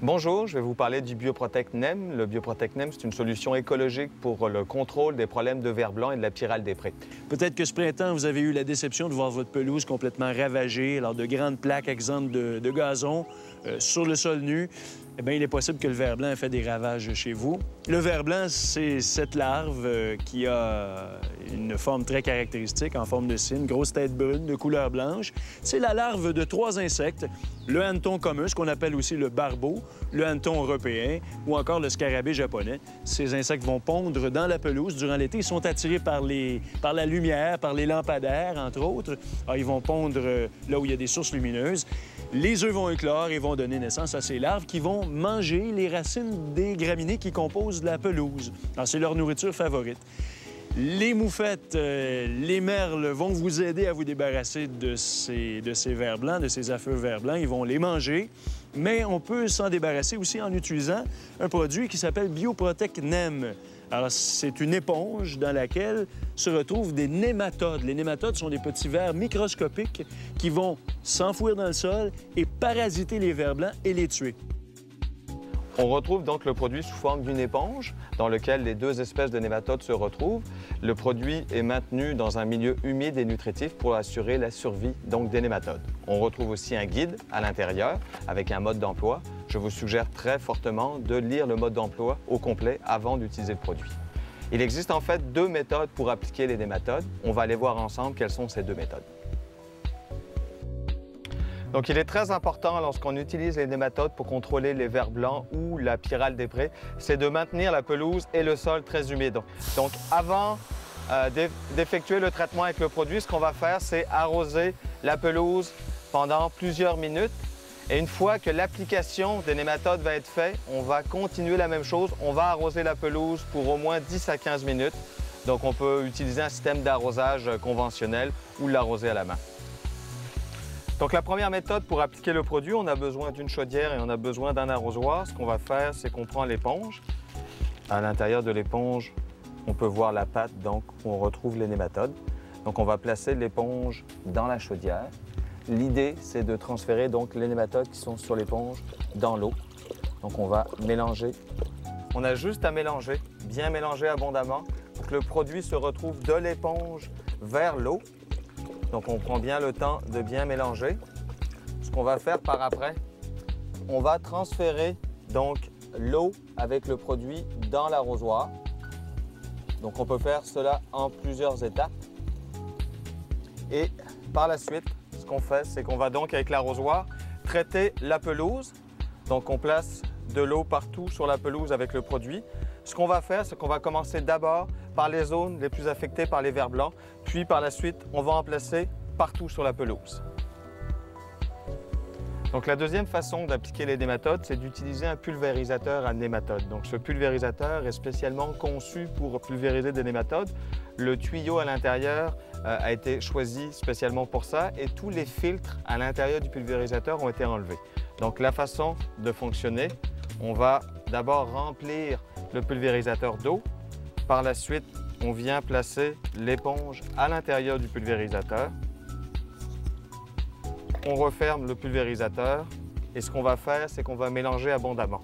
Bonjour, je vais vous parler du Bioprotect NEM. Le Bioprotect NEM, c'est une solution écologique pour le contrôle des problèmes de ver blanc et de la pyrale des prés. Peut-être que ce printemps, vous avez eu la déception de voir votre pelouse complètement ravagée lors de grandes plaques exemptes de gazon sur le sol nu. Eh bien, il est possible que le ver blanc ait fait des ravages chez vous. Le ver blanc, c'est cette larve qui a une forme très caractéristique, en forme de cygne, grosse tête brune, de couleur blanche. C'est la larve de 3 insectes, le hanneton commun, ce qu'on appelle aussi le barbeau, le hanneton européen ou encore le scarabée japonais. Ces insectes vont pondre dans la pelouse durant l'été. Ils sont attirés par la lumière, par les lampadaires, entre autres. Alors, ils vont pondre là où il y a des sources lumineuses. Les œufs vont éclore et vont donner naissance à ces larves qui vont manger les racines des graminées qui composent la pelouse. Alors, c'est leur nourriture favorite. Les moufettes, les merles vont vous aider à vous débarrasser de ces vers blancs, de ces affreux vers blancs. Ils vont les manger, mais on peut s'en débarrasser aussi en utilisant un produit qui s'appelle Bioprotect NEM. Alors, c'est une éponge dans laquelle se retrouvent des nématodes. Les nématodes sont des petits vers microscopiques qui vont s'enfouir dans le sol et parasiter les vers blancs et les tuer. On retrouve donc le produit sous forme d'une éponge dans lequel les deux espèces de nématodes se retrouvent. Le produit est maintenu dans un milieu humide et nutritif pour assurer la survie donc des nématodes. On retrouve aussi un guide à l'intérieur avec un mode d'emploi. Je vous suggère très fortement de lire le mode d'emploi au complet avant d'utiliser le produit. Il existe en fait 2 méthodes pour appliquer les nématodes. On va aller voir ensemble quelles sont ces 2 méthodes. Donc, il est très important lorsqu'on utilise les nématodes pour contrôler les vers blancs ou la pyrale des prés, c'est de maintenir la pelouse et le sol très humides. Donc, avant d'effectuer le traitement avec le produit, ce qu'on va faire, c'est arroser la pelouse pendant plusieurs minutes. Et une fois que l'application des nématodes va être faite, on va continuer la même chose. On va arroser la pelouse pour au moins 10 à 15 minutes. Donc, on peut utiliser un système d'arrosage conventionnel ou l'arroser à la main. Donc, la première méthode pour appliquer le produit, on a besoin d'une chaudière et on a besoin d'un arrosoir. Ce qu'on va faire, c'est qu'on prend l'éponge. À l'intérieur de l'éponge, on peut voir la pâte, donc où on retrouve les nématodes. Donc, on va placer l'éponge dans la chaudière. L'idée, c'est de transférer donc les nématodes qui sont sur l'éponge dans l'eau. Donc, on va mélanger. On a juste à mélanger, bien mélanger abondamment pour que le produit se retrouve de l'éponge vers l'eau. Donc, on prend bien le temps de bien mélanger. Ce qu'on va faire par après, on va transférer donc l'eau avec le produit dans l'arrosoir. Donc, on peut faire cela en plusieurs étapes. Et par la suite, ce qu'on fait, c'est qu'on va donc avec l'arrosoir traiter la pelouse. Donc, on place de l'eau partout sur la pelouse avec le produit. Ce qu'on va faire, c'est qu'on va commencer d'abord par les zones les plus affectées par les vers blancs, puis par la suite, on va en placer partout sur la pelouse. Donc, la deuxième façon d'appliquer les nématodes, c'est d'utiliser un pulvérisateur à nématodes. Donc, ce pulvérisateur est spécialement conçu pour pulvériser des nématodes. Le tuyau à l'intérieur a été choisi spécialement pour ça et tous les filtres à l'intérieur du pulvérisateur ont été enlevés. Donc, la façon de fonctionner, on va d'abord remplir le pulvérisateur d'eau. Par la suite, on vient placer l'éponge à l'intérieur du pulvérisateur. On referme le pulvérisateur et ce qu'on va faire, c'est qu'on va mélanger abondamment.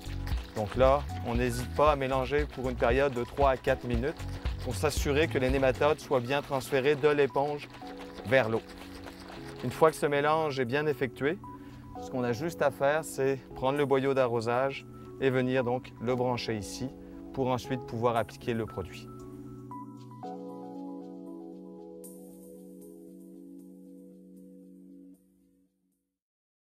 Donc là, on n'hésite pas à mélanger pour une période de 3 à 4 minutes pour s'assurer que les nématodes soient bien transférés de l'éponge vers l'eau. Une fois que ce mélange est bien effectué, ce qu'on a juste à faire, c'est prendre le boyau d'arrosage et venir donc le brancher ici pour ensuite pouvoir appliquer le produit.